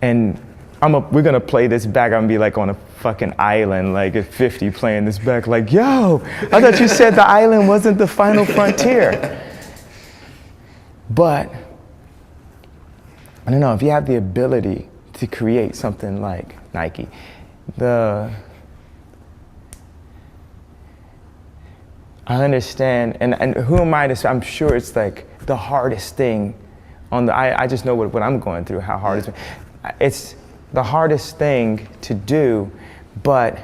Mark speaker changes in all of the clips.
Speaker 1: And we're gonna play this back. I'm gonna be like on a fucking island, like at 50 playing this back, like, yo, I thought you said the island wasn't the final frontier. But, I don't know, if you have the ability to create something like Nike, I understand, and who am I to say, I'm sure it's like the hardest thing I just know what I'm going through, how hard it's the hardest thing to do, but.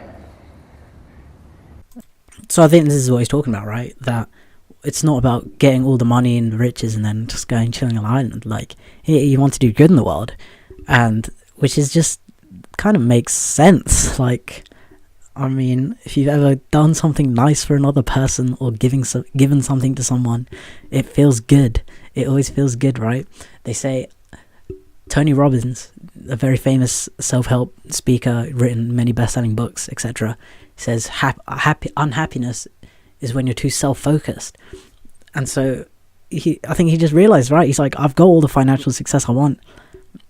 Speaker 2: So I think this is what he's talking about, right? That it's not about getting all the money and the riches and then just going chilling on an island. Like, you want to do good in the world, and which is just kind of makes sense. Like, I mean, if you've ever done something nice for another person or given something to someone, it feels good. It always feels good, right? They say Tony Robbins, a very famous self-help speaker, written many best-selling books, etc., says unhappiness is when you're too self-focused. And so I think he just realized, right? He's like, I've got all the financial success I want.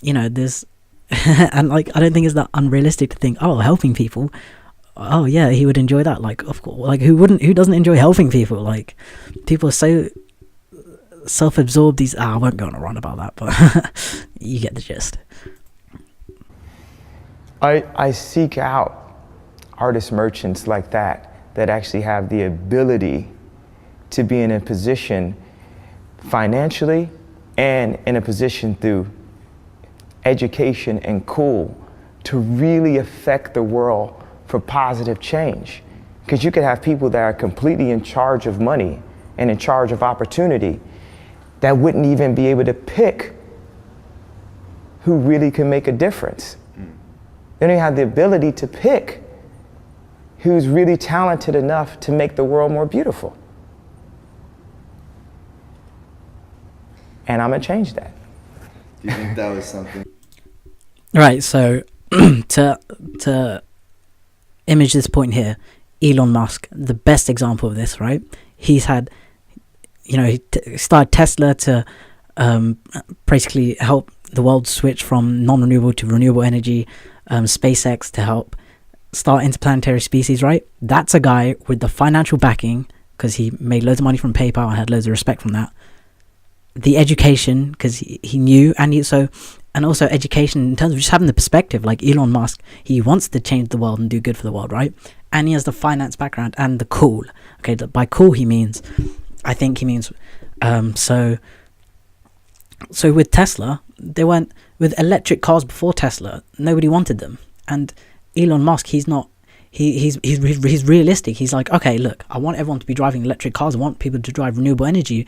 Speaker 2: You know, there's and like, I don't think it's that unrealistic to think, oh, helping people, oh yeah, he would enjoy that. Like, of course, like who doesn't enjoy helping people? Like, people are so self-absorbed. I won't go on a run about that, but you get the gist.
Speaker 1: I seek out artist merchants like that actually have the ability to be in a position financially and in a position through education and cool to really affect the world for positive change. Because you could have people that are completely in charge of money and in charge of opportunity that wouldn't even be able to pick who really can make a difference. They don't have the ability to pick who's really talented enough to make the world more beautiful. And I'm gonna change that.
Speaker 3: Do you think that was something?
Speaker 2: Right, so to image this point here, Elon Musk, the best example of this, right? He's had, he started Tesla to basically help the world switch from non-renewable to renewable energy, SpaceX to help start interplanetary species, right? That's a guy with the financial backing, because he made loads of money from PayPal and had loads of respect from that. The education, because he knew, and also education in terms of just having the perspective. Like Elon Musk, he wants to change the world and do good for the world, right? And he has the finance background and the cool. Okay, by cool I think he means so with Tesla, they went with electric cars before Tesla. Nobody wanted them, and Elon Musk, he's realistic. He's like, okay, look, I want everyone to be driving electric cars. I want people to drive renewable energy,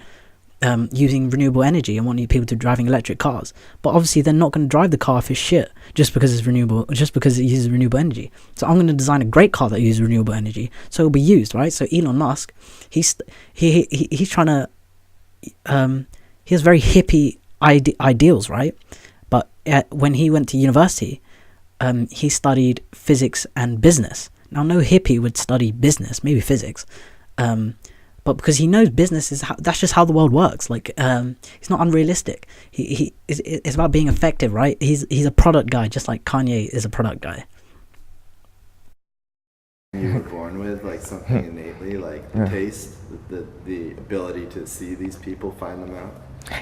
Speaker 2: using renewable energy. I want people to driving electric cars. But obviously, they're not going to drive the car if it's shit just because it's renewable, just because it uses renewable energy. So I'm going to design a great car that uses renewable energy, so it'll be used, right? So Elon Musk, he's trying to, he has very hippie ideals, right? But when he went to university, he studied physics and business. Now, no hippie would study business, maybe physics, but because he knows business that's just how the world works. Like, it's not unrealistic. It's about being effective, right? He's a product guy, just like Kanye is a product guy.
Speaker 3: You were born with, like, something innately, like the taste, the ability to see these people, find them out.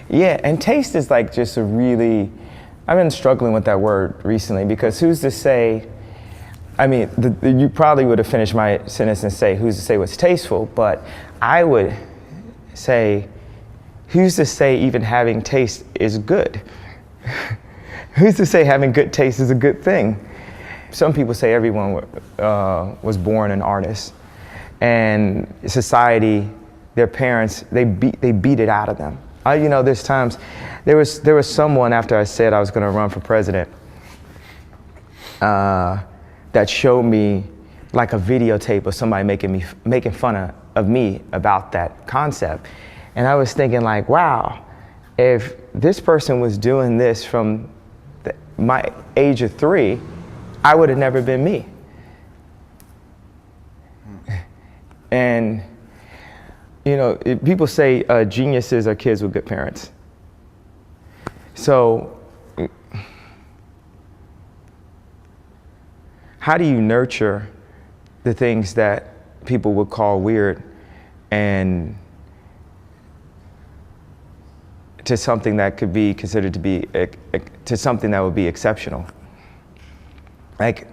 Speaker 1: Yeah, and taste is like just a really, I've been struggling with that word recently, because who's to say, I mean, you probably would have finished my sentence and say, who's to say what's tasteful, but I would say, who's to say even having taste is good? Who's to say having good taste is a good thing? Some people say everyone was born an artist, and society, their parents, they beat it out of them. There's times, there was someone after I said I was going to run for president that showed me like a videotape of somebody making fun of me about that concept, and I was thinking like, wow, if this person was doing this from my age of 3, I would have never been me. And people say geniuses are kids with good parents. So how do you nurture the things that people would call weird and to something that could be considered to be, to something that would be exceptional? Like,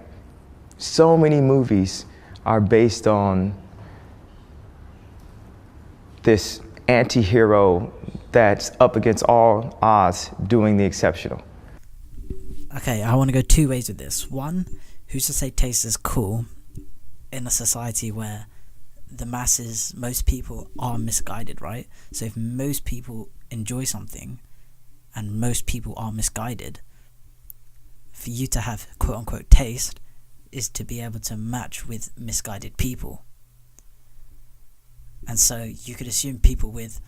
Speaker 1: so many movies are based on this anti-hero that's up against all odds doing the exceptional.
Speaker 2: Okay, I want to go two ways with this. One, who's to say taste is cool in a society where the masses, most people are misguided, right? So if most people enjoy something and most people are misguided, for you to have quote-unquote taste is to be able to match with misguided people. And so you could assume people with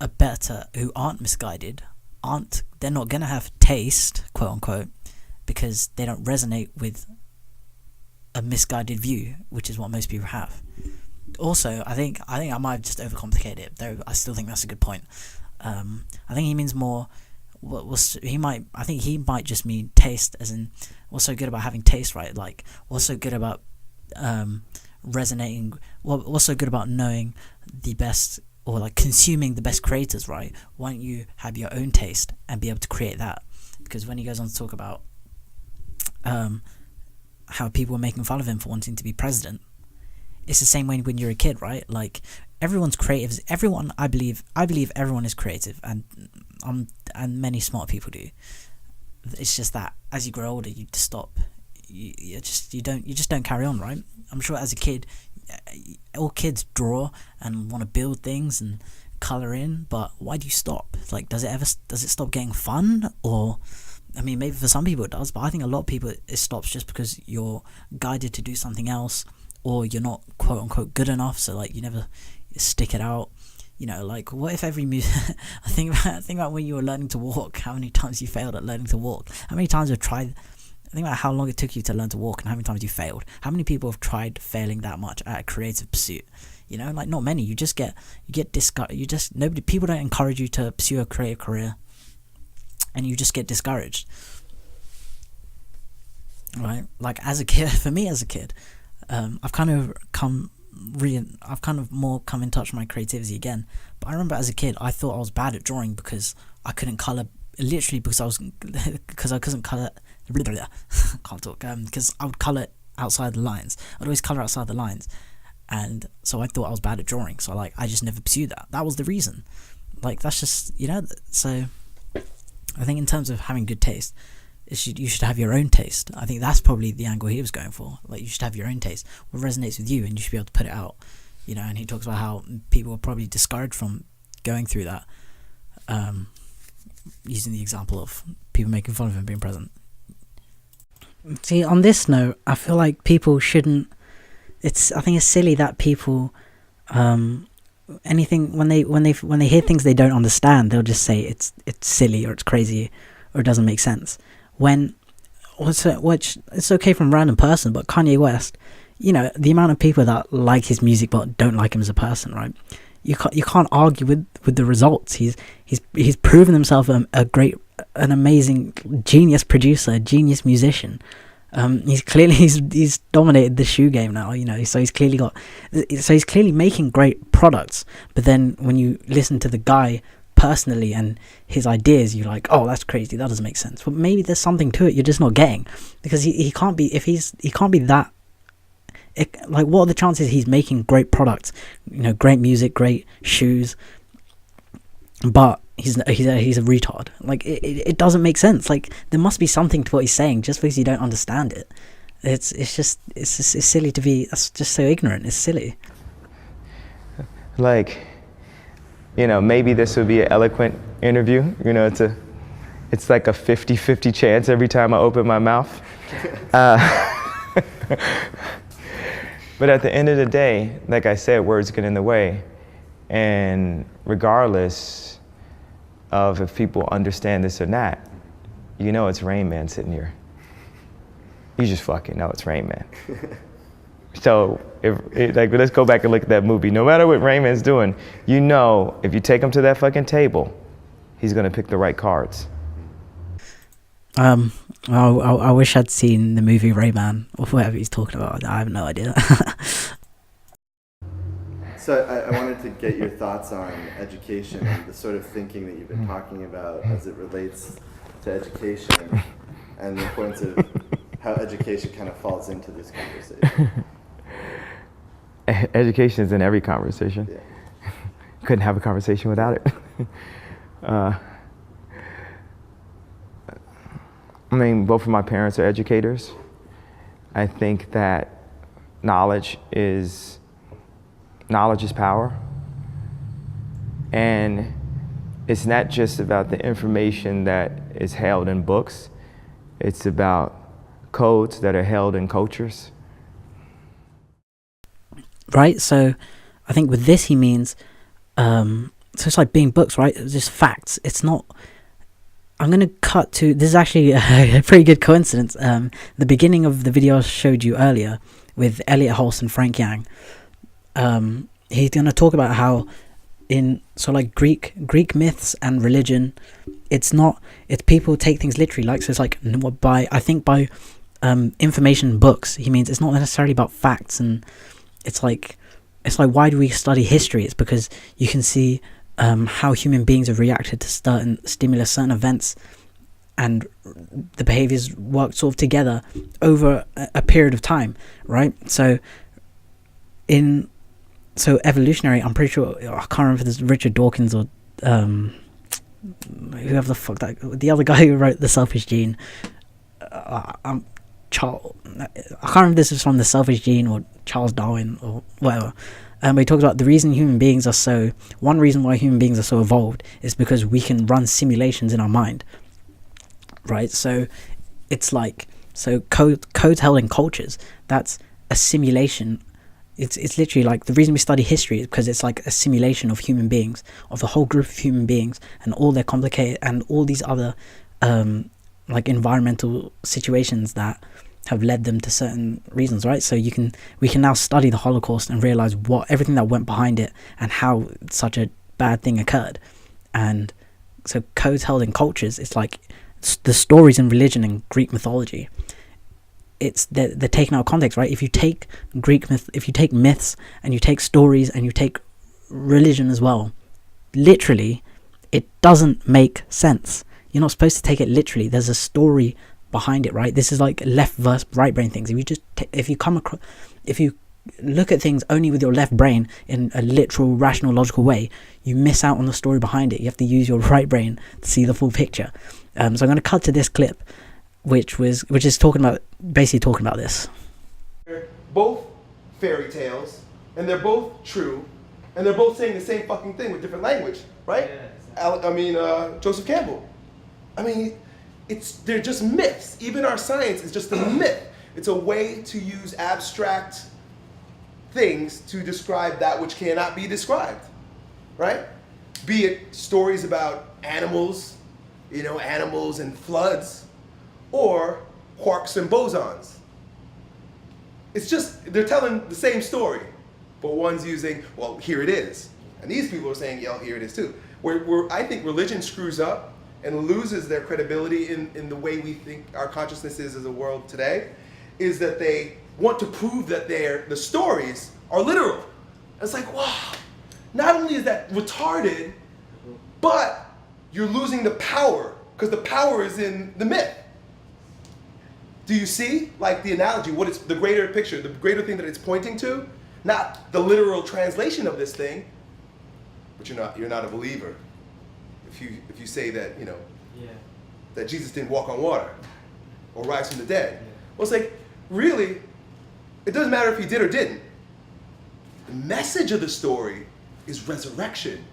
Speaker 2: a better, who aren't misguided, they're not going to have taste, quote-unquote, because they don't resonate with a misguided view, which is what most people have. Also, I think I might have just overcomplicated it, though I still think that's a good point. I think he means more, I think he might just mean taste, as in, what's so good about having taste, right? Like, what's so good about resonating, what's so good about knowing the best, or like consuming the best creators, right? Why don't you have your own taste and be able to create that? Because when he goes on to talk about how people were making fun of him for wanting to be president, it's the same way when you're a kid, right? Like, everyone's creative. I believe everyone is creative, and many smart people do. It's just that as you grow older, you just stop. You just don't carry on, right? I'm sure as a kid, all kids draw and want to build things and color in, but why do you stop? Like, does it stop getting fun? Or, I mean, maybe for some people it does, but I think a lot of people it stops just because you're guided to do something else, or you're not quote unquote good enough, so like you never stick it out. You know, like, what if every music I think about when you were learning to walk, how many times you failed at learning to walk, how many times you've tried. Think about how long it took you to learn to walk and how many times you failed. How many people have tried failing that much at a creative pursuit? You know, like, not many. You get discouraged. People don't encourage you to pursue a creative career, and you just get discouraged, right? Like, as a kid, for me as a kid, I've kind of more come in touch with my creativity again. But I remember as a kid, I thought I was bad at drawing because I couldn't color. Literally because I couldn't color. Can't talk. Because I would color outside the lines. I'd always color outside the lines, and so I thought I was bad at drawing. So I just never pursued that. That was the reason. Like, that's just, you know. So I think in terms of having good taste, you should have your own taste. I think that's probably the angle he was going for. Like, you should have your own taste. What resonates with you, and you should be able to put it out. You know, and he talks about how people are probably discouraged from going through that. Using the example of people making fun of him being president. See, on this note, I feel like people shouldn't. I think it's silly that people, anything when they hear things they don't understand, they'll just say it's silly or it's crazy or it doesn't make sense. Which it's okay from a random person, but Kanye West, you know, the amount of people that like his music but don't like him as a person, right? You can't argue with the results. He's proven himself an amazing genius producer, genius musician. He's dominated the shoe game now, you know. So he's clearly making great products. But then when you listen to the guy personally and his ideas, you're like, oh, that's crazy. That doesn't make sense. But maybe there's something to it you're just not getting, because he can't be that. Like, what are the chances he's making great products, you know, great music, great shoes, but he's a retard? Like, it doesn't make sense. Like, there must be something to what he's saying. Just because you don't understand it, it's silly to be. That's just so ignorant. It's silly.
Speaker 1: Like, you know, maybe this would be an eloquent interview. You know, it's like a 50-50 chance every time I open my mouth. But at the end of the day, like I said, words get in the way. And regardless of if people understand this or not, you know it's Rain Man sitting here. You just fucking know it's Rain Man. So, let's go back and look at that movie. No matter what Rain Man's doing, you know if you take him to that fucking table, he's gonna pick the right cards.
Speaker 2: I wish I'd seen the movie Rayman or whatever he's talking about. I have no idea.
Speaker 3: So I wanted to get your thoughts on education and the sort of thinking that you've been talking about as it relates to education and the importance of how education kind of falls into this conversation.
Speaker 1: Education is in every conversation.
Speaker 3: Yeah.
Speaker 1: Couldn't have a conversation without it. I mean, both of my parents are educators. I think that knowledge is power. And it's not just about the information that is held in books. It's about codes that are held in cultures.
Speaker 2: Right, so I think with this he means, so it's like being books, right? It's just facts. It's not, I'm going to cut to, this is actually a pretty good coincidence. The beginning of the video I showed you earlier with Elliot, Hulse and Frank Yang, he's going to talk about how in, so like Greek myths and religion, it's people take things literally, like, so it's like by information books, he means it's not necessarily about facts. And it's like why do we study history? It's because you can see how human beings have reacted to certain stimulus, certain events, and the behaviors work sort of together over a period of time, right? So evolutionary, I'm pretty sure, I can't remember if it's Richard Dawkins or whoever the fuck the other guy who wrote The Selfish Gene. Charles, I can't remember if this is from The Selfish Gene or Charles Darwin or whatever. But he talks about one reason why human beings are so evolved is because we can run simulations in our mind, right? So it's like, codes held in cultures, that's a simulation. It's literally like the reason we study history is because it's like a simulation of human beings, of the whole group of human beings and all their complicated and all these other like environmental situations that have led them to certain reasons, right? So we can now study the Holocaust and realize everything that went behind it and how such a bad thing occurred. And so codes held in cultures, it's like the stories in religion and Greek mythology. They're taken out of context, right? If you take if you take myths and you take stories and you take religion as well, literally, it doesn't make sense. You're not supposed to take it literally. There's a story behind it, right? This is like left versus right brain things. If you look at things only with your left brain in a literal, rational, logical way, you miss out on the story behind it. You have to use your right brain to see the full picture. So I'm going to cut to this clip, which is basically talking about this.
Speaker 4: They're both fairy tales, and they're both true, and they're both saying the same fucking thing with different language, right? Yeah, exactly. Joseph Campbell. They're just myths. Even our science is just a myth. It's a way to use abstract things to describe that which cannot be described, right? Be it stories about animals, animals and floods, or quarks and bosons. It's just, they're telling the same story, but one's using, well, here it is. And these people are saying, yeah, here it is too. Where I think religion screws up and loses their credibility in the way we think our consciousness is as a world today, is that they want to prove that the stories are literal. And it's like, wow, not only is that retarded, but you're losing the power, because the power is in the myth. Do you see, like, the analogy, what it's the greater picture, the greater thing that it's pointing to? Not the literal translation of this thing, but you're not a believer if you say that, that Jesus didn't walk on water or rise from the dead. Yeah. Well, it's like, really, it doesn't matter if he did or didn't. The message of the story is resurrection.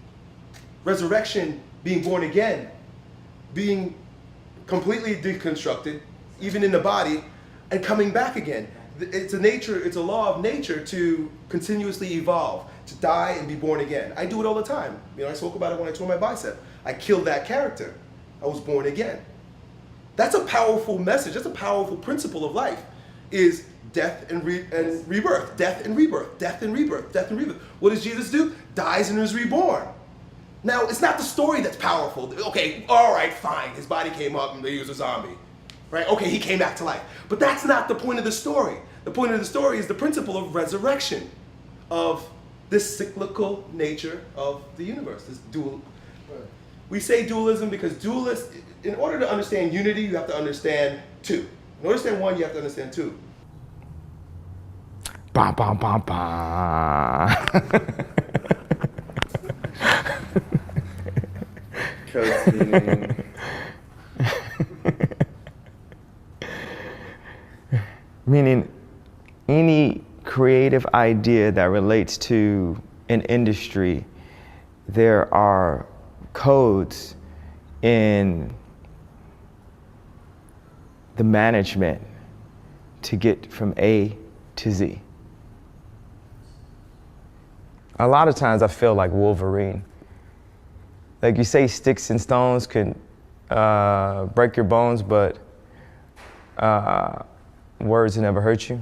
Speaker 4: Resurrection, being born again, being completely deconstructed, even in the body, and coming back again. It's a law of nature to continuously evolve, to die and be born again. I do it all the time. I spoke about it when I tore my bicep. I killed that character. I was born again. That's a powerful message. That's a powerful principle of life, is death and rebirth, death and rebirth, death and rebirth, death and rebirth. What does Jesus do? Dies and is reborn. Now, it's not the story that's powerful. Okay, all right, fine. His body came up and he was a zombie. right? Okay, he came back to life. But that's not the point of the story. The point of the story is the principle of resurrection, of this cyclical nature of the universe, this dual. We say dualism because in order to understand unity, you have to understand two. In order to understand one, you have to understand two.
Speaker 1: Bam, bam, bam, bam.
Speaker 3: Codes meaning.
Speaker 1: Meaning any creative idea that relates to an industry, there are codes in the management to get from A to Z. A lot of times I feel like Wolverine. Like you say, sticks and stones can break your bones, but words never hurt you.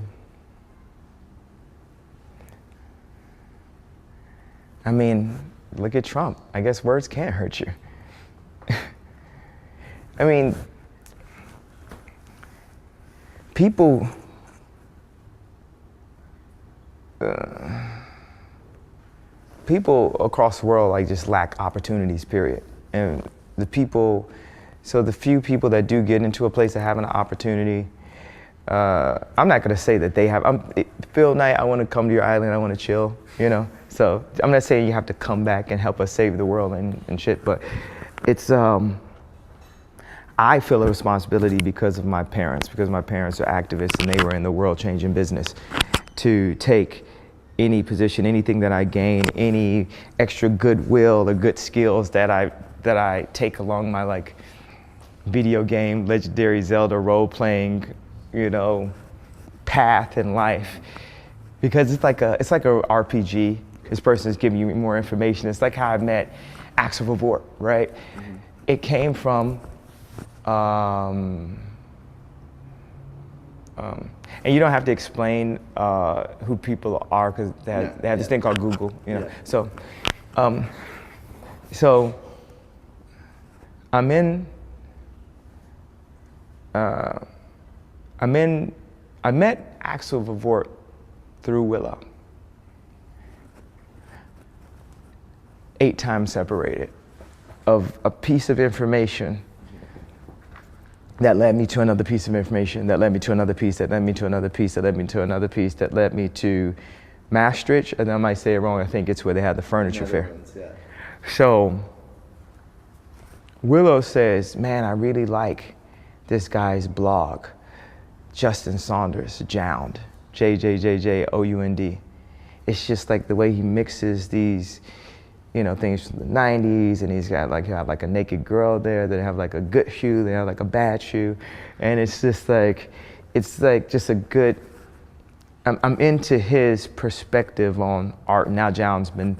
Speaker 1: I mean, look at Trump. I guess words can't hurt you. I mean, people across the world like just lack opportunities, period. And the few people that do get into a place of having an opportunity, I'm not gonna say that they have. Phil Knight, I want to come to your island. I want to chill, you know. So I'm not saying you have to come back and help us save the world and shit, but it's. I feel a responsibility because my parents are activists and they were in the world-changing business, to take any position, anything that I gain, any extra goodwill or good skills that I take along my like video game, legendary Zelda role-playing, you know, path in life, because it's like a RPG. This person is giving you more information. It's like how I met Axel Vavort, right? Mm-hmm. It came from, and you don't have to explain who people are because they have this thing called Google, you know. Yeah. So I met Axel Vavort through Willow. 8 times separated, of a piece of information that led me to another piece of information, that led me to another piece, that led me to another piece, that led me to another piece, that led me to Maastricht, and I might say it wrong, I think it's where they had the furniture fair.
Speaker 3: Yeah.
Speaker 1: So Willow says, man, I really like this guy's blog, Justin Saunders, Jound, JJJJOUND. It's just like the way he mixes these, you know, things from the 90s, and he's got like, you have like a naked girl there, they have like a good shoe, they have like a bad shoe, and it's like just a good, I'm into his perspective on art. Now Jound's been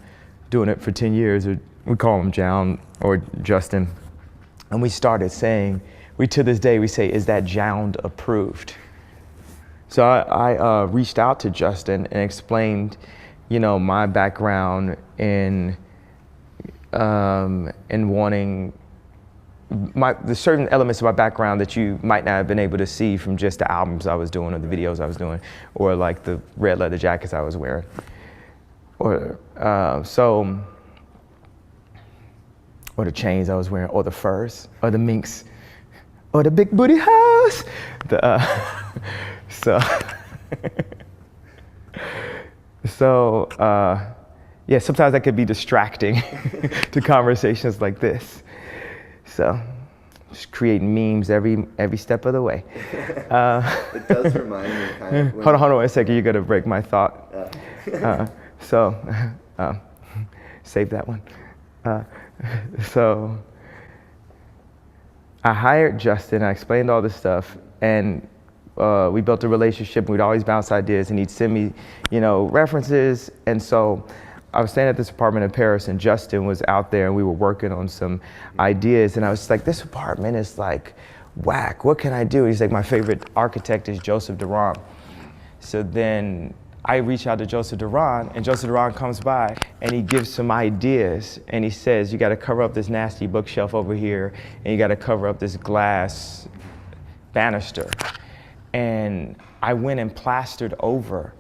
Speaker 1: doing it for 10 years, or we call him Jound or Justin, and we started saying, to this day we say, is that Jound approved? So I reached out to Justin and explained, you know, my background in wanting the certain elements of my background that you might not have been able to see from just the albums I was doing or the videos I was doing, or like the red leather jackets I was wearing, or or the chains I was wearing, or the furs, or the minks, or the big booty house. Yeah, sometimes that could be distracting to conversations like this. So, just creating memes every step of the way.
Speaker 3: It does remind me kind of.
Speaker 1: Hold on a second. You're gonna break my thought. Save that one. So, I hired Justin. I explained all this stuff, and we built a relationship. We'd always bounce ideas, and he'd send me, you know, references. And so I was staying at this apartment in Paris, and Justin was out there, and we were working on some ideas. And I was just like, this apartment is like whack. What can I do? He's like, my favorite architect is Joseph Duran. So then I reach out to Joseph Duran, and Joseph Duran comes by, and he gives some ideas, and he says, you got to cover up this nasty bookshelf over here, and you got to cover up this glass banister, and I went and plastered over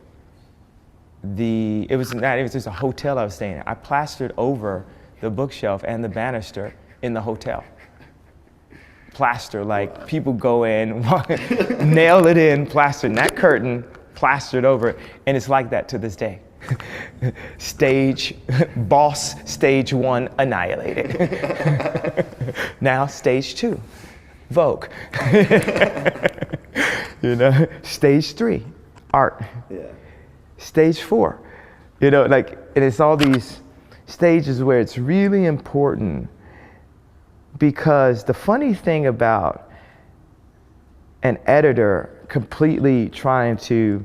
Speaker 1: it was just a hotel I was staying at. I plastered over the bookshelf and the banister in the hotel. Plaster, like people go in, nail it in, plaster, and that curtain plastered over it, and it's like that to this day. Boss stage 1 annihilated. Now stage 2, Vogue. Stage 3, art.
Speaker 3: Yeah.
Speaker 1: Stage 4, and it's all these stages where it's really important, because the funny thing about an editor completely trying to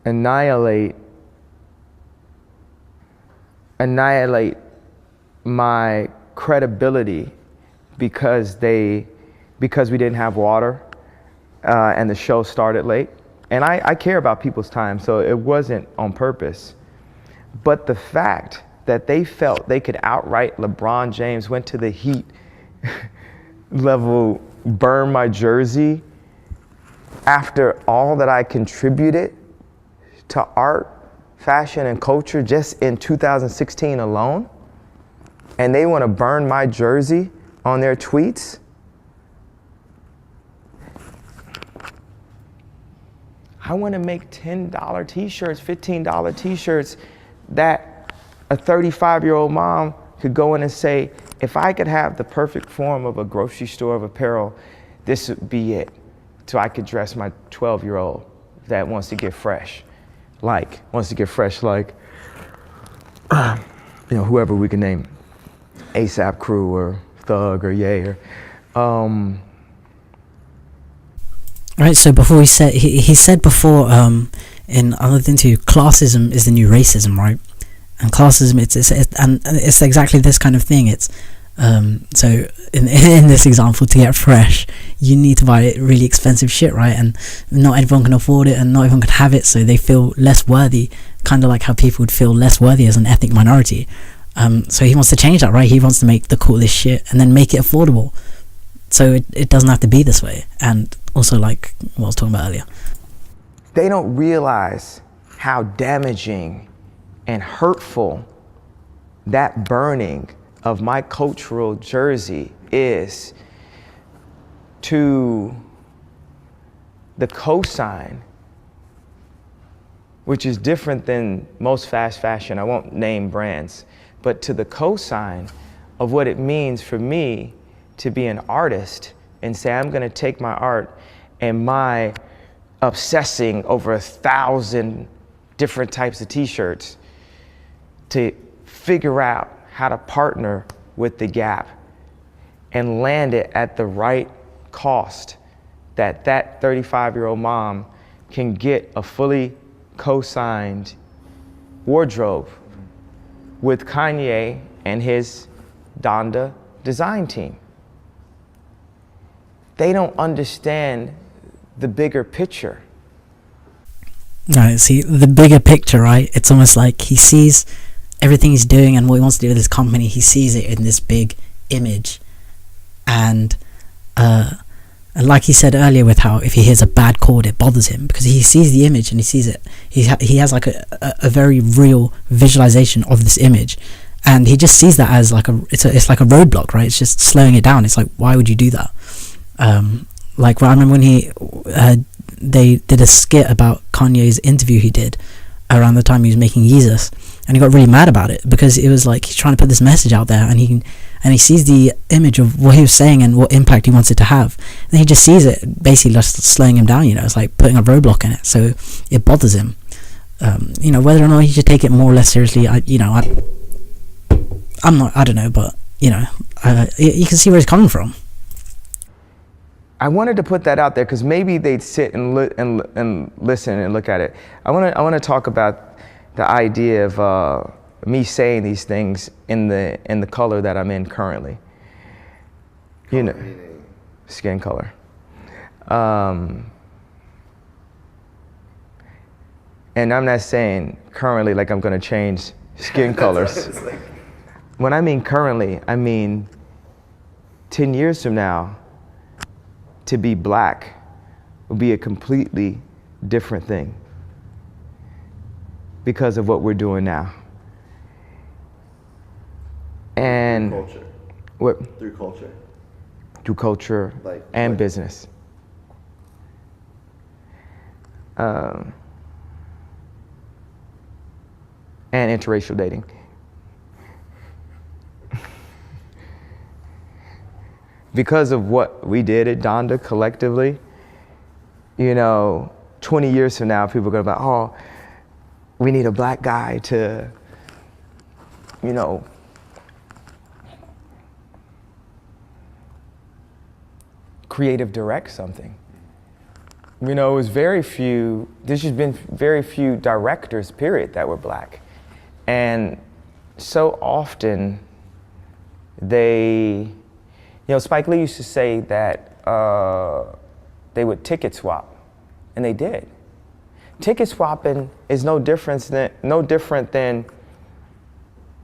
Speaker 1: annihilate my credibility because we didn't have water and the show started late. And I care about people's time, so it wasn't on purpose. But the fact that they felt they could outright LeBron James, went to the Heat level, burn my jersey after all that I contributed to art, fashion, and culture just in 2016 alone, and they want to burn my jersey on their tweets. I want to make $10 t-shirts, $15 t-shirts that a 35-year-old mom could go in and say, if I could have the perfect form of a grocery store of apparel, this would be it. So I could dress my 12-year-old that wants to get fresh, like whoever we can name, ASAP Crew or Thug or Ye or,
Speaker 2: Right, so before he said before, in other than to, classism is the new racism, right? And classism, it's exactly this kind of thing. It's so in this example, to get fresh, you need to buy really expensive shit, right? And not everyone can afford it, and not everyone can have it, so they feel less worthy. Kind of like how people would feel less worthy as an ethnic minority. So he wants to change that, right? He wants to make the coolest shit and then make it affordable, so it doesn't have to be this way. And also, like what I was talking about earlier,
Speaker 1: they don't realize how damaging and hurtful that burning of my cultural jersey is to the cosign, which is different than most fast fashion. I won't name brands, but to the cosign of what it means for me to be an artist and say, I'm gonna take my art and my obsessing over 1,000 different types of t-shirts to figure out how to partner with the Gap and land it at the right cost, that 35-year-old mom can get a fully co-signed wardrobe with Kanye and his Donda design team. They don't understand the bigger picture.
Speaker 2: Right, see, the bigger picture, right? It's almost like he sees everything he's doing and what he wants to do with his company, he sees it in this big image. And like he said earlier, with how if he hears a bad chord, it bothers him, because he sees the image and he sees it. He has like a very real visualization of this image, and he just sees that as like it's like a roadblock, right? It's just slowing it down. It's like, why would you do that? Like, I remember when they did a skit about Kanye's interview he did around the time he was making Yeezus, and he got really mad about it, because it was like he's trying to put this message out there, and he sees the image of what he was saying and what impact he wants it to have, and he just sees it basically just slowing him down. It's like putting a roadblock in it, so it bothers him. Whether or not he should take it more or less seriously, I don't know, but you can see where he's coming from.
Speaker 1: I wanted to put that out there because maybe they'd sit and listen and look at it. I want to talk about the idea of me saying these things in the color that I'm in currently. Skin color. And I'm not saying currently like I'm going to change skin colors. When I mean currently, I mean 10 years from now, to be black will be a completely different thing because of what we're doing now. And
Speaker 3: Through culture.
Speaker 1: what?
Speaker 3: Through culture.
Speaker 1: Through culture and business. And interracial dating. Because of what we did at Donda collectively, 20 years from now, people are gonna be like, oh, we need a black guy to, creative direct something. It was there's just been very few directors, period, that were black. And so often Spike Lee used to say that they would ticket swap, and they did. Ticket swapping is no different than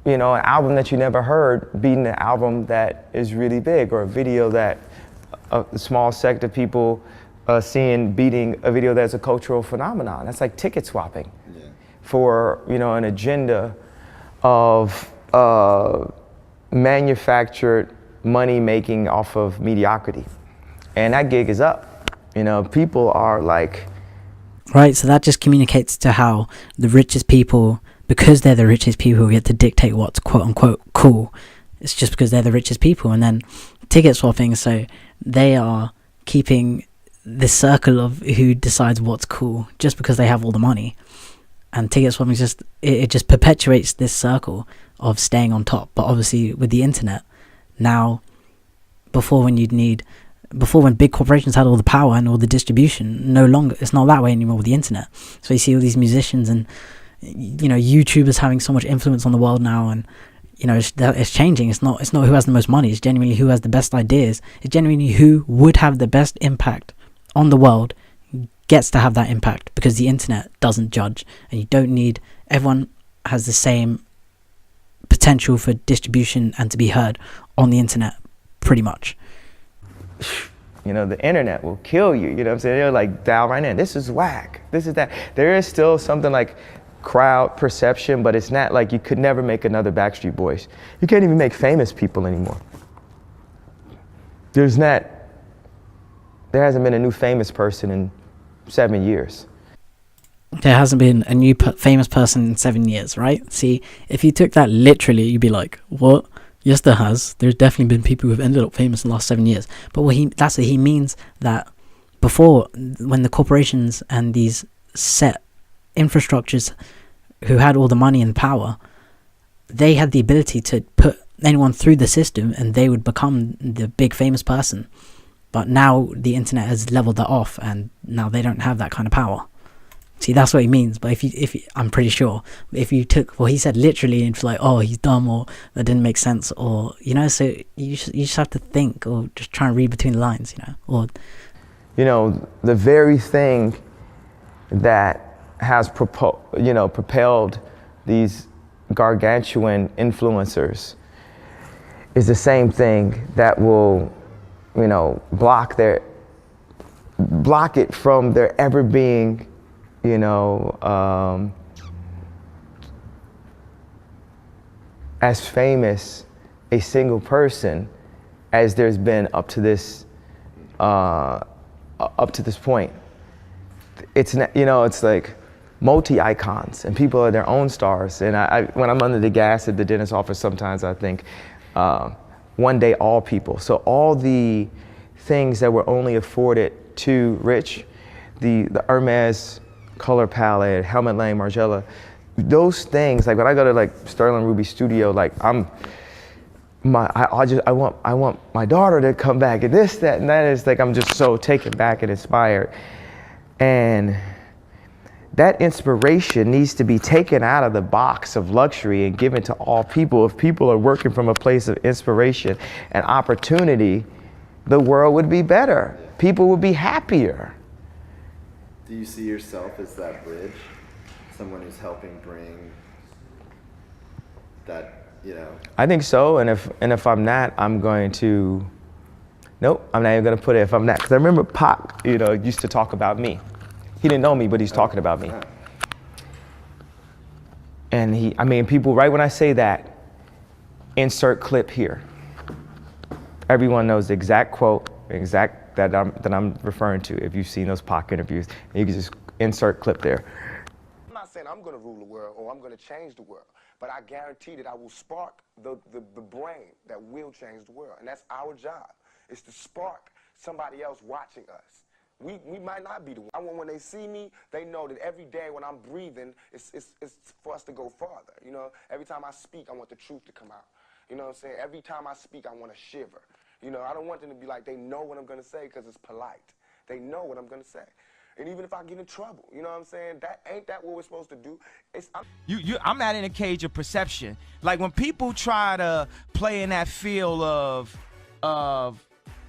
Speaker 1: an album that you never heard beating an album that is really big, or a video that a small sect of people seeing beating a video that's a cultural phenomenon. That's like ticket swapping for an agenda of manufactured money making off of mediocrity, and that gig is up. People are like,
Speaker 2: right. So that just communicates to how the richest people, because they're the richest people, who get to dictate what's quote unquote cool. It's just because they're the richest people. And then ticket swapping, so they are keeping this circle of who decides what's cool just because they have all the money. And ticket swapping it just perpetuates this circle of staying on top. But obviously with the internet now, before when big corporations had all the power and all the distribution, no longer, it's not that way anymore with the internet. So you see all these musicians and YouTubers having so much influence on the world now, and it's changing. It's not who has the most money. It's genuinely who has the best ideas. It's genuinely who would have the best impact on the world gets to have that impact, because the internet doesn't judge, and you don't need, everyone has the same potential for distribution and to be heard on the internet, pretty much.
Speaker 1: The internet will kill you. You know what I'm saying? They're like, dial right in. This is whack. This is that. There is still something like crowd perception, but it's not like you could never make another Backstreet Boys. You can't even make famous people anymore. There hasn't been a new famous person in 7 years.
Speaker 2: There hasn't been a new famous person in 7 years, right? See, if you took that literally, you'd be like, what? Yes, there has. There's definitely been people who have ended up famous in the last 7 years. But that's what he means, that before, when the corporations and these set infrastructures who had all the money and power, they had the ability to put anyone through the system and they would become the big famous person. But now the internet has leveled that off, and now they don't have that kind of power. See, that's what he means. But if you, I'm pretty sure, if you took what he said literally and it's like, oh, he's dumb, or that didn't make sense, or so you just have to think, or just try and read between the lines, or
Speaker 1: the very thing that has propelled these gargantuan influencers is the same thing that will block it from there ever being as famous a single person as there's been up to this point. It's it's like multi-icons, and people are their own stars. And I when I'm under the gas at the dentist office, sometimes I think one day all people. So all the things that were only afforded to rich, the Hermes color palette, Helmut Lang, Margiela, those things, like when I go to like Sterling Ruby's studio, like I want my daughter to come back, and this, that, and that, is like I'm just so taken back and inspired. And that inspiration needs to be taken out of the box of luxury and given to all people. If people are working from a place of inspiration and opportunity, the world would be better. People would be happier.
Speaker 3: Do you see yourself as that bridge? Someone who's helping bring that,
Speaker 1: I think so, and if I'm not, I'm going to Nope, I'm not even gonna put it if I'm not. Because I remember Pac, used to talk about me. He didn't know me, but he's talking about me. And people, right when I say that, insert clip here. Everyone knows the exact quote, that I'm referring to. If you've seen those Pac interviews, you can just insert clip there.
Speaker 5: I'm not saying I'm going to rule the world or I'm going to change the world, but I guarantee that I will spark the brain that will change the world. And that's our job, is to spark somebody else watching us. We might not be the one. I want when they see me, they know that every day when I'm breathing, it's for us to go farther. Every time I speak, I want the truth to come out. You know what I'm saying? Every time I speak, I want to shiver. I don't want them to be like, they know what I'm going to say because it's polite. They know what I'm going to say. And even if I get in trouble, you know what I'm saying? Ain't that what we're supposed to do?
Speaker 6: I'm not in a cage of perception. Like when people try to play in that field of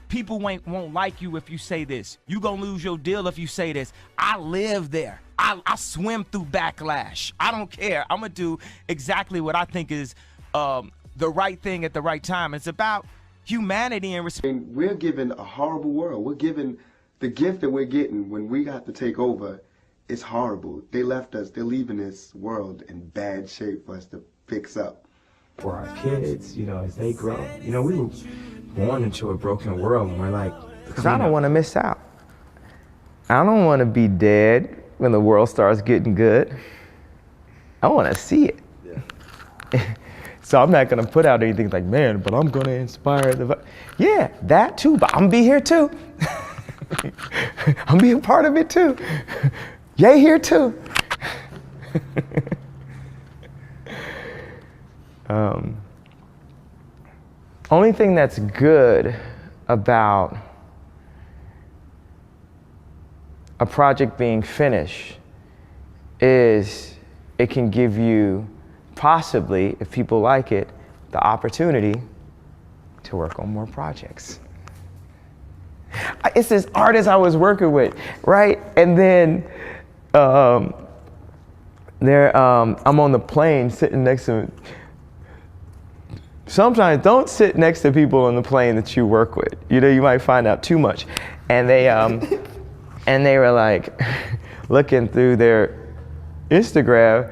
Speaker 6: people won't like you if you say this. You gonna lose your deal if you say this. I live there. I swim through backlash. I don't care. I'm gonna do exactly what I think is the right thing at the right time. It's about humanity and respect.
Speaker 7: We're given a horrible world. We're given the gift that we're getting when we got to take over. It's horrible. They left us. They're leaving this world in bad shape for us to fix up.
Speaker 1: For our kids, as they grow, we were born into a broken world, and we're like, because I don't want to miss out. I don't want to be dead when the world starts getting good. I want to see it. Yeah. So I'm not going to put out anything like, man, but I'm going to inspire yeah, that too, but I'm going to be here too. I'm being part of it too. Yay, here too. Only thing that's good about a project being finished is it can give you, possibly, if people like it, the opportunity to work on more projects. It's this artist I was working with, right? And then I'm on the plane sitting next to him. Sometimes don't sit next to people on the plane that you work with. You might find out too much. And they were like looking through their Instagram,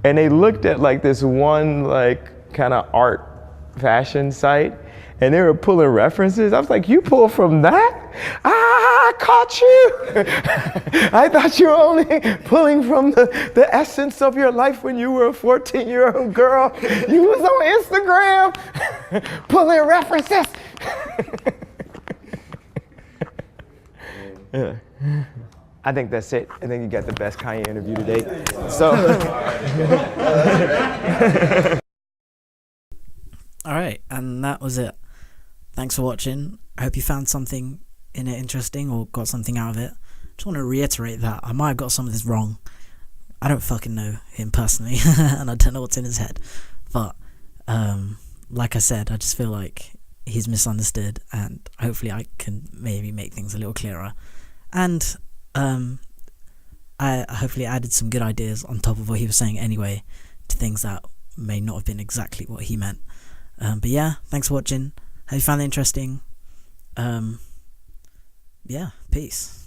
Speaker 1: and they looked at like this one like kind of art fashion site, and they were pulling references. I was like, you pull from that? I caught you. I thought you were only pulling from the essence of your life when you were a 14-year-old girl. You was on Instagram pulling references. Yeah. I think that's it. I think you got the best Kanye interview today. So.
Speaker 2: All right, and that was it. Thanks for watching. I hope you found something in it interesting or got something out of it. Just want to reiterate that I might have got some of this wrong. I don't fucking know him personally, and I don't know what's in his head. But like I said, I just feel like he's misunderstood, and hopefully I can maybe make things a little clearer. And I hopefully added some good ideas on top of what he was saying anyway to things that may not have been exactly what he meant. But yeah, thanks for watching. Hope you found it interesting. Yeah, peace.